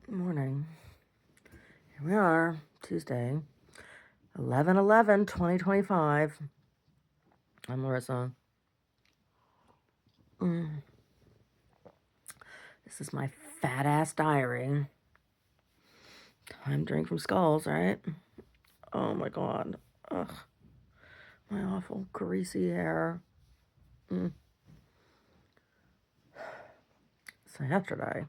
Morning. Here we are, Tuesday, 11/11/2025. I'm Larissa. This is my fat ass diary. Time to drink from skulls, right? Oh my god. Ugh. My awful greasy hair. So yesterday,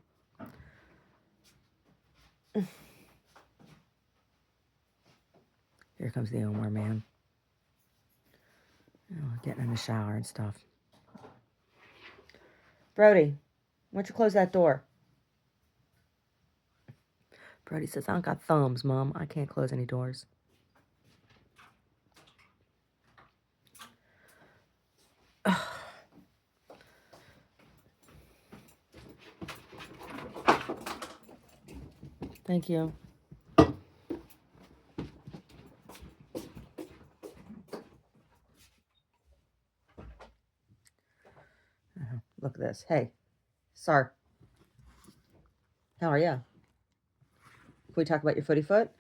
here comes the Omar man. Getting in the shower and stuff. Brody, why don't you close that door? Brody says, I don't got thumbs, Mom. I can't close any doors. Thank you. Look at this. Hey, sir. How are you? Can we talk about your footy foot?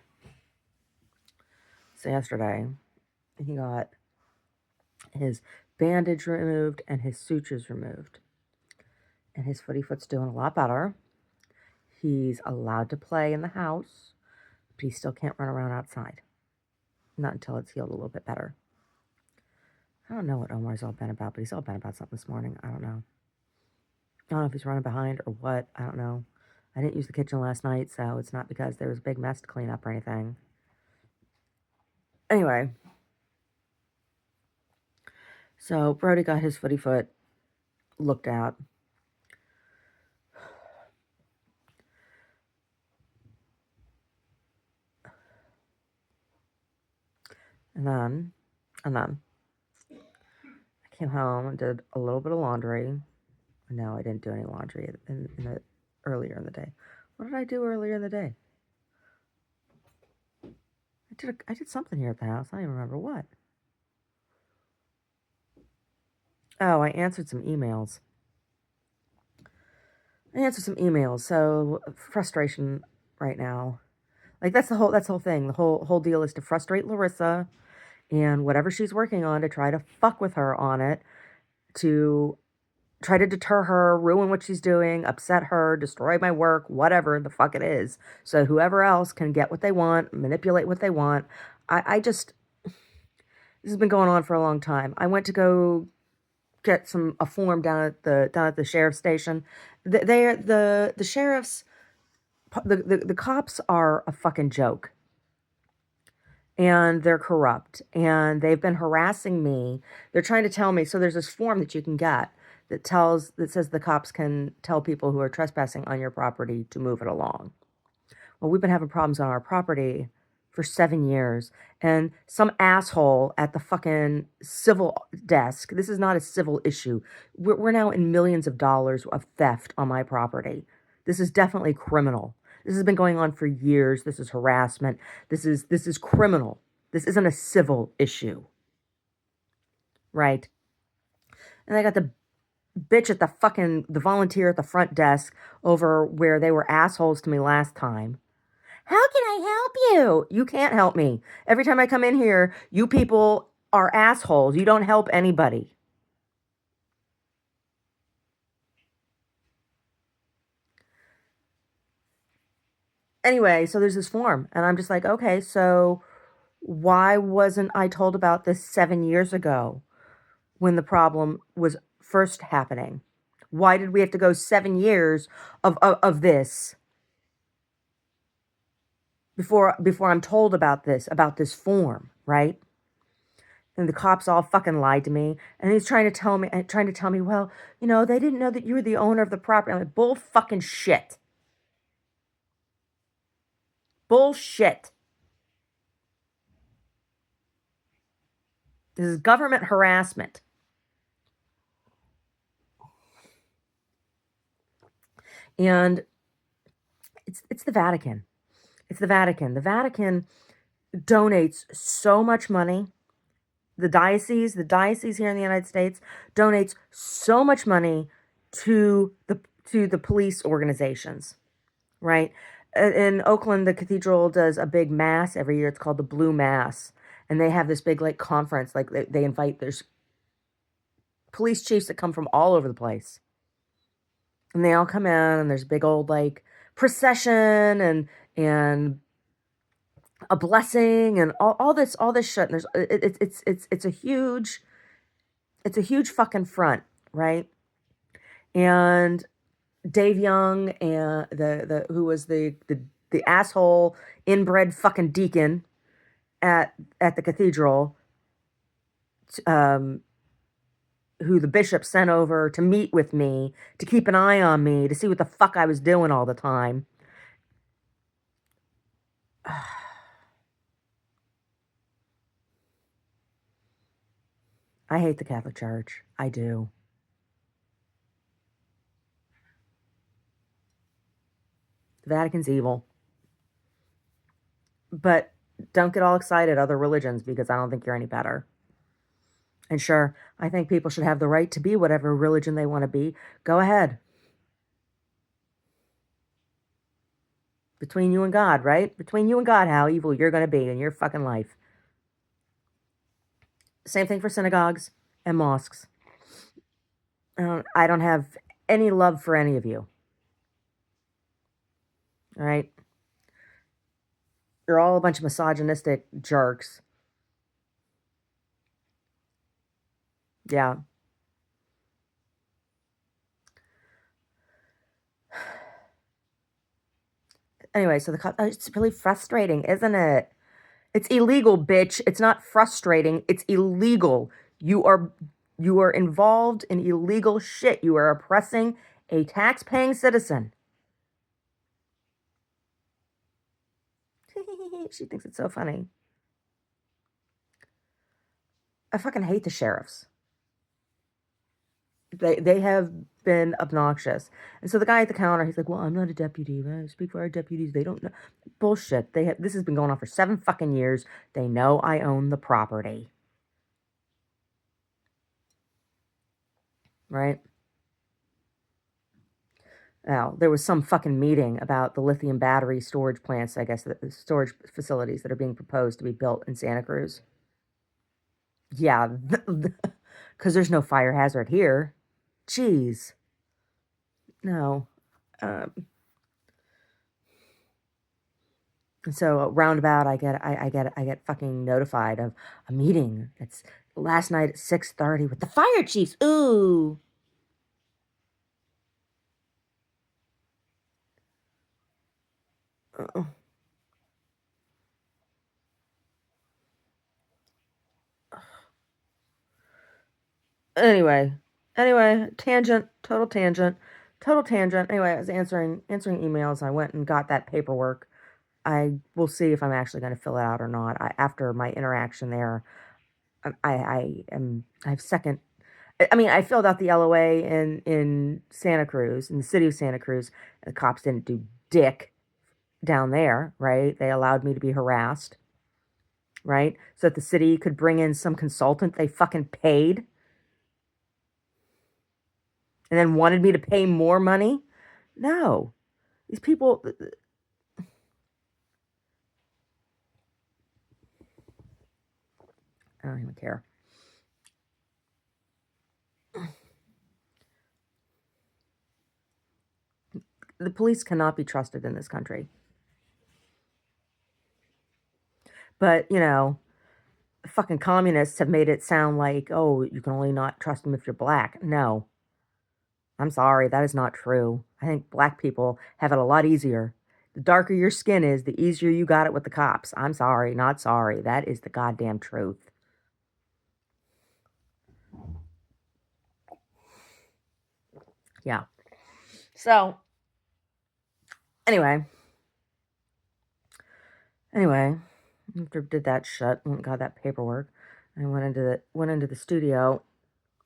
So yesterday, he got his bandage removed and his sutures removed. And his footy foot's doing a lot better. He's allowed to play in the house, but he still can't run around outside. Not until it's healed a little bit better. I don't know what Omar's all been about, but he's all been about something this morning. I don't know. I don't know if he's running behind or what. I don't know. I didn't use the kitchen last night, so it's not because there was a big mess to clean up or anything. Anyway, so Brody got his footy foot looked at. And then I came home and did a little bit of laundry. No, I didn't do any laundry earlier in the day. What did I do earlier in the day? I did something here at the house. I don't even remember what. Oh, I answered some emails. So frustration right now. Like that's the whole thing. The whole deal is to frustrate Larissa and whatever she's working on, to try to fuck with her on it, to try to deter her, ruin what she's doing, upset her, destroy my work, whatever the fuck it is. So whoever else can get what they want, manipulate what they want. This has been going on for a long time. I went to go get a form down at the sheriff's station. The sheriffs, the cops are a fucking joke. And they're corrupt, and they've been harassing me. They're trying to tell me, so there's this form that you can get that says the cops can tell people who are trespassing on your property to move it along. Well, we've been having problems on our property for 7 years, and some asshole at the fucking civil desk, this is not a civil issue. We're now in millions of dollars of theft on my property. This is definitely criminal. This has been going on for years. This is harassment. This is criminal. This isn't a civil issue. Right? And I got the bitch at the volunteer at the front desk over where they were assholes to me last time. How can I help you? You can't help me. Every time I come in here, you people are assholes. You don't help anybody. Anyway, so there's this form, and I'm just like, okay, so why wasn't I told about this 7 years ago when the problem was first happening? Why did we have to go 7 years of this before I'm told about this form, right? And the cops all fucking lied to me, and he's trying to tell me, well, they didn't know that you were the owner of the property. I'm like, bull fucking shit. Bullshit. This is government harassment. And it's the Vatican. It's the Vatican. The Vatican donates so much money. The diocese here in the United States donates so much money to the police organizations, right? in Oakland, the cathedral does a big mass every year. It's called the Blue Mass. And they have this big, like, conference. Like, they invite, there's police chiefs that come from all over the place. And they all come in, and there's a big old, like, procession and a blessing and all this shit. And there's it's a huge fucking front, right? And Dave Young and the who was the asshole inbred fucking deacon at the cathedral, who the bishop sent over to meet with me, to keep an eye on me, to see what the fuck I was doing all the time. I hate the Catholic Church. I do. The Vatican's evil. But don't get all excited, other religions, because I don't think you're any better. And sure, I think people should have the right to be whatever religion they want to be. Go ahead. Between you and God, right? Between you and God, how evil you're going to be in your fucking life. Same thing for synagogues and mosques. I don't have any love for any of you. All right? You're all a bunch of misogynistic jerks. Yeah. Anyway, so it's really frustrating, isn't it? It's illegal, bitch. It's not frustrating. It's illegal. You are involved in illegal shit. You are oppressing a tax-paying citizen. She thinks it's so funny. I fucking hate the sheriffs. They have been obnoxious. And so the guy at the counter, he's like, well, I'm not a deputy. I speak for our deputies. They don't know. Bullshit. This has been going on for 7 fucking years. They know I own the property. Right? Now, there was some fucking meeting about the lithium battery storage plants, I guess, the storage facilities that are being proposed to be built in Santa Cruz. Yeah, because there's no fire hazard here. Jeez. No. And so roundabout, I get fucking notified of a meeting. It's last night at 6:30 with the fire chiefs. Ooh. Anyway, total tangent. Anyway, I was answering emails. I went and got that paperwork. I will see if I'm actually going to fill it out or not. After my interaction there, I have second. I mean, I filled out the LOA in Santa Cruz, in the city of Santa Cruz. The cops didn't do dick down there, right? They allowed me to be harassed, right? So that the city could bring in some consultant they fucking paid, and then wanted me to pay more money. No, these people. I don't even care. The police cannot be trusted in this country. But, fucking communists have made it sound like, oh, you can only not trust them if you're black. No. I'm sorry, that is not true. I think black people have it a lot easier. The darker your skin is, the easier you got it with the cops. I'm sorry, not sorry. That is the goddamn truth. Yeah. So, anyway, after did that shit and got that paperwork, I went into the studio.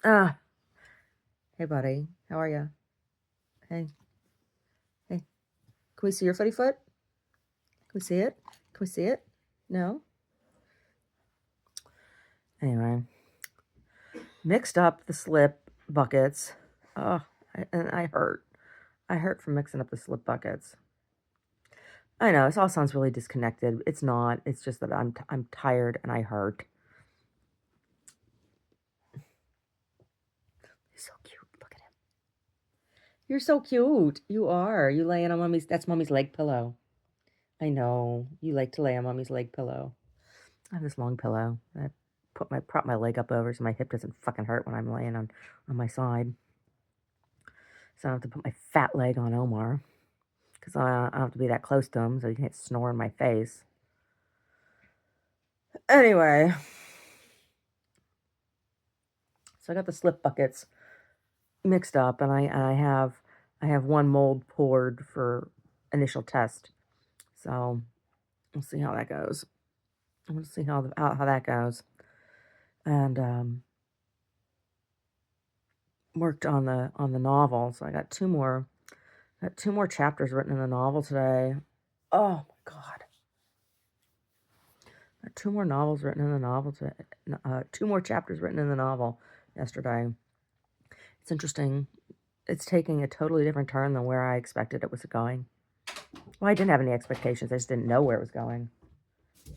Hey buddy, how are you? Hey, can we see your footy foot? Can we see it? Can we see it? No. Anyway, mixed up the slip buckets. And I hurt. I hurt from mixing up the slip buckets. I know, this all sounds really disconnected. It's not. It's just that I'm tired and I hurt. He's so cute. Look at him. You're so cute. You are. You laying on that's mommy's leg pillow. I know. You like to lay on mommy's leg pillow. I have this long pillow. I prop my leg up over so my hip doesn't fucking hurt when I'm laying on my side. So I don't have to put my fat leg on Omar. Because I don't have to be that close to him so he can't snore in my face. Anyway. So I got the slip buckets mixed up, and I have one mold poured for initial test. So we'll see how that goes. We'll see how that goes. And worked on the novel. So I got two more chapters written in the novel today. Oh my god. Got two more novels written in the novel today. Two more chapters written in the novel yesterday. It's interesting. It's taking a totally different turn than where I expected it was going. Well, I didn't have any expectations. I just didn't know where it was going.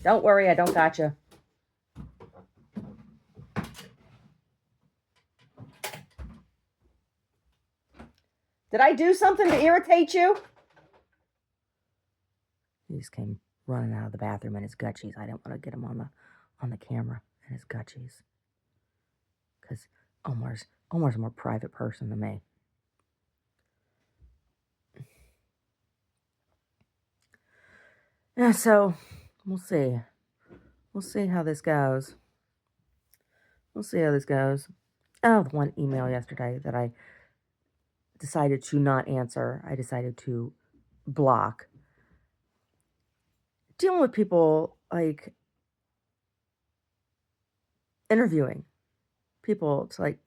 Don't worry, I don't gotcha. Did I do something to irritate you? He just came running out of the bathroom in his gutchies. I didn't want to get him on the camera in his gutchies. Because Omar's a more private person than me. Yeah, so we'll see. We'll see how this goes. We'll see how this goes. Oh, the one email yesterday that I decided to not answer. I decided to block. Dealing with people like interviewing people to like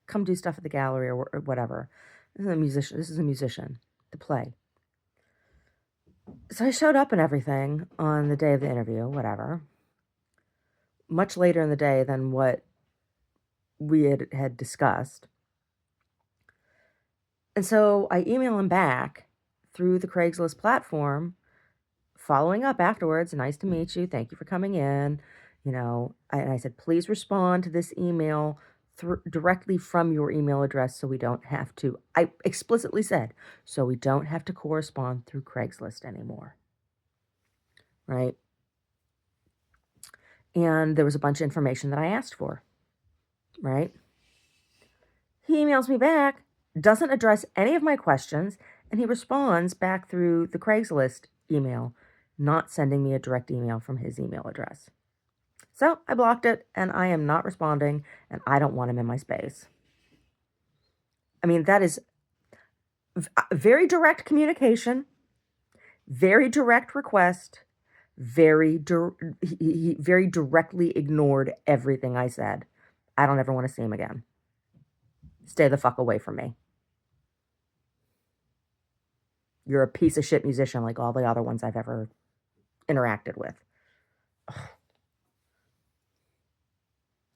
come do stuff at the gallery or whatever. This is a musician to play. So I showed up and everything on the day of the interview, whatever. Much later in the day than what we had discussed. And so I email him back through the Craigslist platform, following up afterwards. Nice to meet you. Thank you for coming in. And I said, please respond to this email directly from your email address so we don't have to. I explicitly said, so we don't have to correspond through Craigslist anymore. Right? And there was a bunch of information that I asked for. Right? He emails me back, doesn't address any of my questions, and he responds back through the Craigslist email, not sending me a direct email from his email address. So I blocked it, and I am not responding, and I don't want him in my space. I mean, that is very direct communication, very direct request, he very directly ignored everything I said. I don't ever want to see him again. Stay the fuck away from me. You're a piece of shit musician like all the other ones I've ever interacted with. Ugh.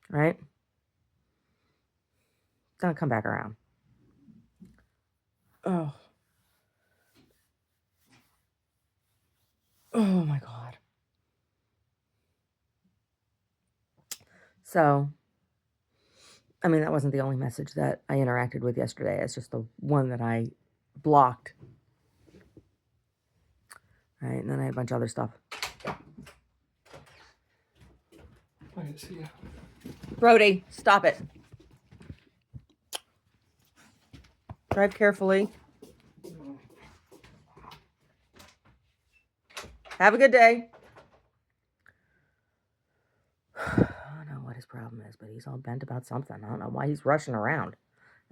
Right? Gonna come back around. Oh. Oh my God. So, I mean, that wasn't the only message that I interacted with yesterday. It's just the one that I blocked. Right, and then I had a bunch of other stuff. I didn't see you. Brody, stop it. Drive carefully. Have a good day. I don't know what his problem is, but he's all bent about something. I don't know why he's rushing around.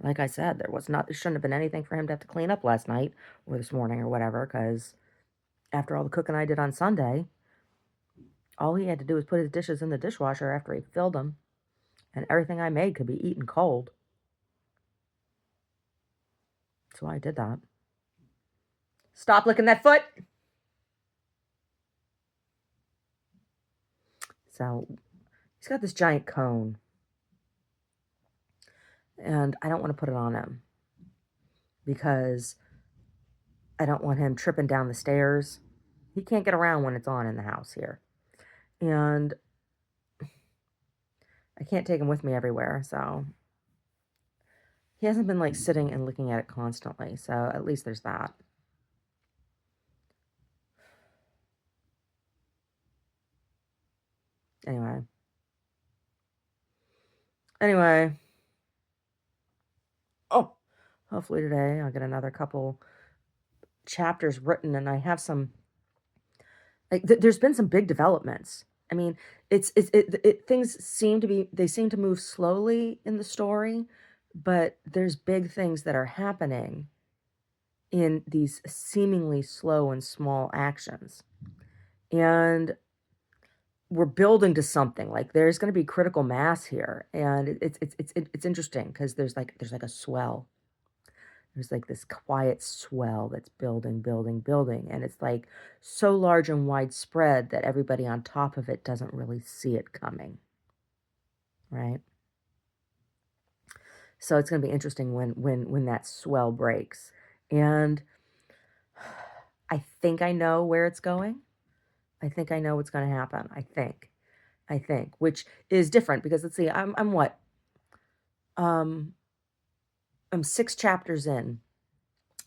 Like I said, there shouldn't have been anything for him to have to clean up last night or this morning or whatever, because after all the cooking I did on Sunday, all he had to do was put his dishes in the dishwasher after he filled them, and everything I made could be eaten cold. So I did that. Stop licking that foot! So he's got this giant cone, and I don't want to put it on him because I don't want him tripping down the stairs. He can't get around when it's on in the house here. And I can't take him with me everywhere, so he hasn't been like sitting and looking at it constantly. So at least there's that. Anyway. Oh, hopefully today I'll get another couple chapters written, and I have some like there's been some big developments. I mean, things seem to be they seem to move slowly in the story, but there's big things that are happening in these seemingly slow and small actions. And we're building to something. Like there's going to be critical mass here, and it's interesting because there's like a swell. There's like this quiet swell that's building, building, building, and it's like so large and widespread that everybody on top of it doesn't really see it coming, right? So it's going to be interesting when that swell breaks. And I think I know where it's going. I think I know what's going to happen. I think, which is different because let's see, I'm what? Um, I'm 6 chapters in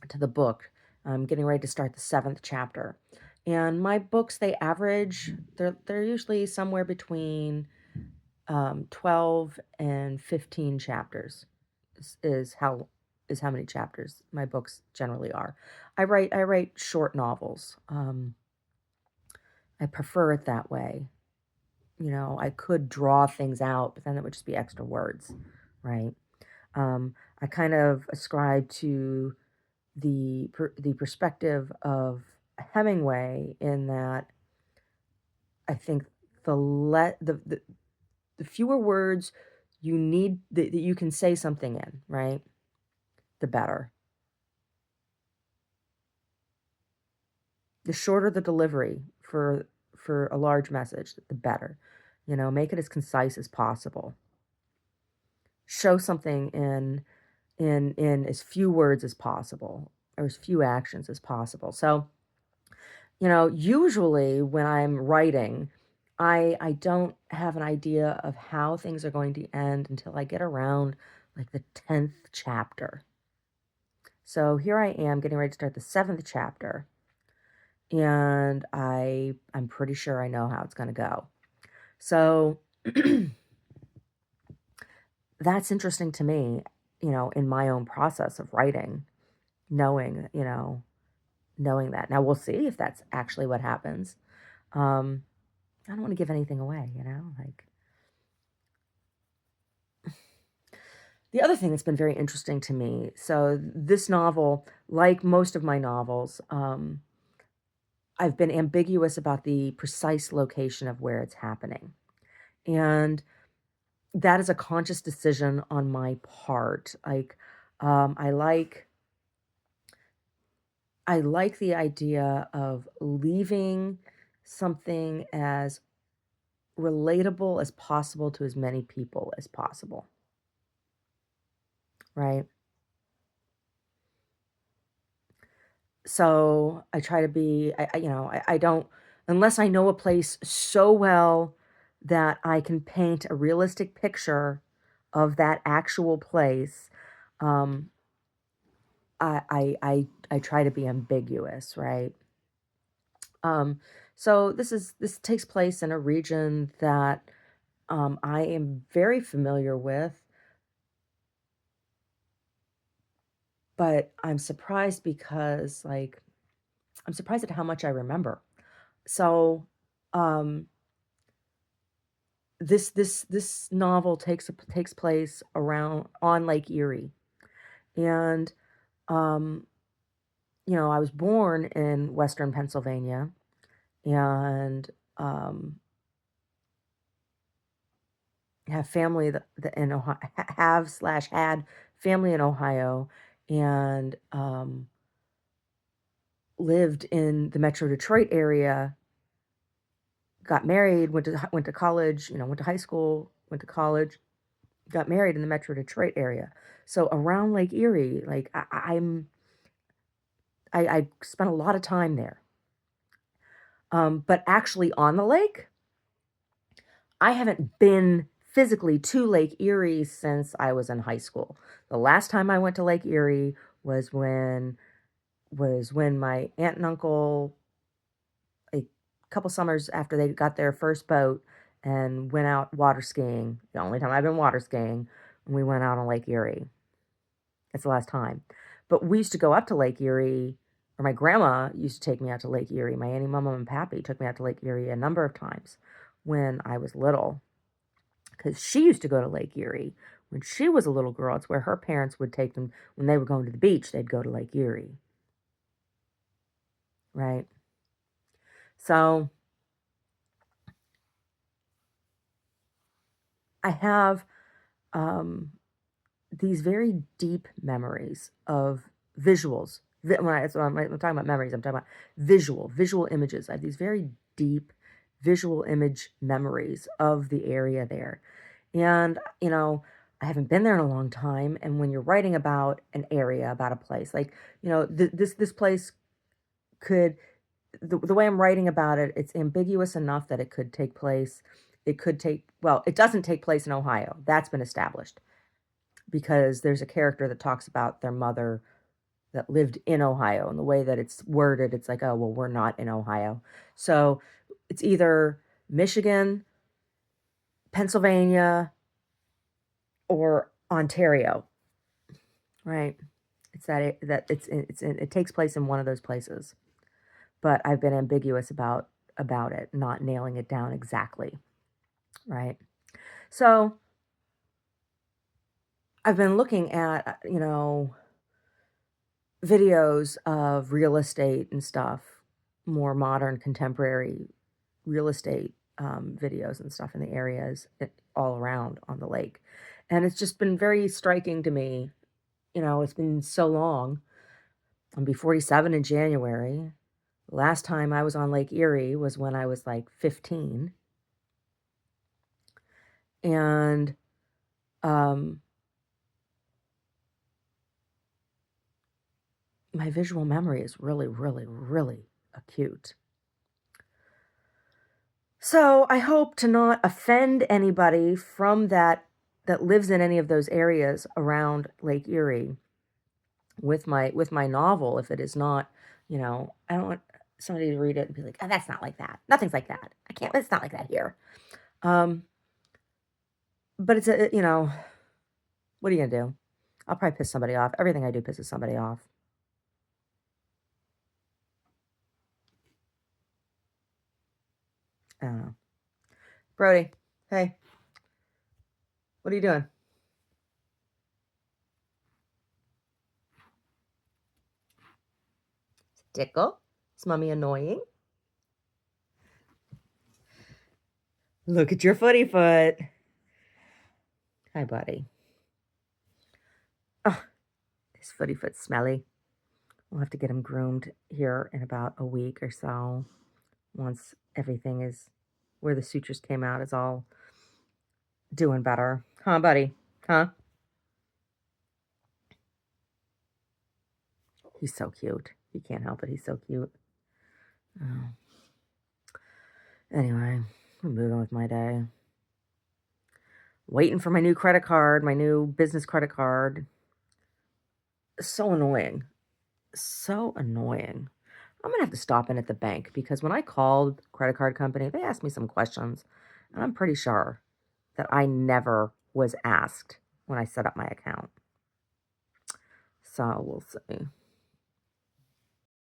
to the book. I'm getting ready to start the 7th chapter. And my books, they average, they're usually somewhere between 12 and 15 chapters is how many chapters my books generally are. I write short novels. I prefer it that way. You know, I could draw things out, but then it would just be extra words, right? I kind of ascribe to the perspective of Hemingway in that I think the fewer words you need that you can say something in, right? The better. The shorter the delivery for a large message, the better. You know, make it as concise as possible. Show something in as few words as possible or as few actions as possible. So, you know, usually when I'm writing, I don't have an idea of how things are going to end until I get around like the 10th chapter. So here I am getting ready to start the 7th chapter, and I'm pretty sure I know how it's going to go. So that's interesting to me, you know, in my own process of writing, knowing, you know, knowing that. Now we'll see if that's actually what happens. I don't want to give anything away, you know, like the other thing that's been very interesting to me. So this novel, like most of my novels, I've been ambiguous about the precise location of where it's happening. And that is a conscious decision on my part. Like, um, I like I like the idea of leaving something as relatable as possible to as many people as possible, right? So I try to be, you know, I don't, unless I know a place so well that I can paint a realistic picture of that actual place. Um, I try to be ambiguous, right? Um, so this takes place in a region that I am very familiar with, but I'm surprised because like I'm surprised at how much I remember. So um this novel takes place around on Lake Erie. And um you know, I was born in Western Pennsylvania, and um have family that in Ohio, have slash had family in Ohio, and lived in the Metro Detroit area, got married, went to college, you know, went to high school, went to college, got married in the Metro Detroit area. So around Lake Erie, like I spent a lot of time there. But actually on the lake, I haven't been physically to Lake Erie since I was in high school. The last time I went to Lake Erie was when my aunt and uncle, a couple summers after they got their first boat and went out water skiing. The only time I've been water skiing, and we went out on Lake Erie. That's the last time. But we used to go up to Lake Erie, or my grandma used to take me out to Lake Erie. My auntie, mama, and pappy took me out to Lake Erie a number of times when I was little, because she used to go to Lake Erie when she was a little girl. It's where her parents would take them when they were going to the beach. They'd go to Lake Erie, right? So I have these very deep memories of visuals. When I'm talking about memories, I'm talking about visual images. I have these very deep visual image memories of the area there. And, I haven't been there in a long time. And when you're writing about an area, about a place, like, this place could, the way I'm writing about it, it's ambiguous enough that it could take place. Well, it doesn't take place in Ohio. That's been established because there's a character that talks about their mother that lived in Ohio, and the way that it's worded, it's like, oh, well, we're not in Ohio. So it's either Michigan, Pennsylvania, or Ontario, right? It's it takes place in one of those places. But I've been ambiguous about it, not nailing it down exactly, right? So I've been looking at, videos of real estate and stuff, more modern, contemporary real estate videos and stuff in the areas all around on the lake. And it's just been very striking to me. It's been so long. I'll be 47 in January. Last time I was on Lake Erie was when I was like 15. And my visual memory is really, really, really acute. So I hope to not offend anybody from that lives in any of those areas around Lake Erie with my novel. If it is not, I don't want somebody to read it and be like, oh, that's not like that. Nothing's like that. I can't. It's not like that here. But it's what are you gonna do? I'll probably piss somebody off. Everything I do pisses somebody off. I don't know. Brody, hey, what are you doing? Tickle? Is mommy annoying? Look at your footy foot. Hi, buddy. Oh, his footy foot's smelly. We'll have to get him groomed here in about a week or so. Once everything is where the sutures came out is all doing better. Huh, buddy? Huh? He's so cute. He can't help it. He's so cute. Oh. Anyway, I'm moving with my day. Waiting for my new credit card, my new business credit card. So annoying. So annoying. I'm going to have to stop in at the bank because when I called the credit card company, they asked me some questions. And I'm pretty sure that I never was asked when I set up my account. So we'll see.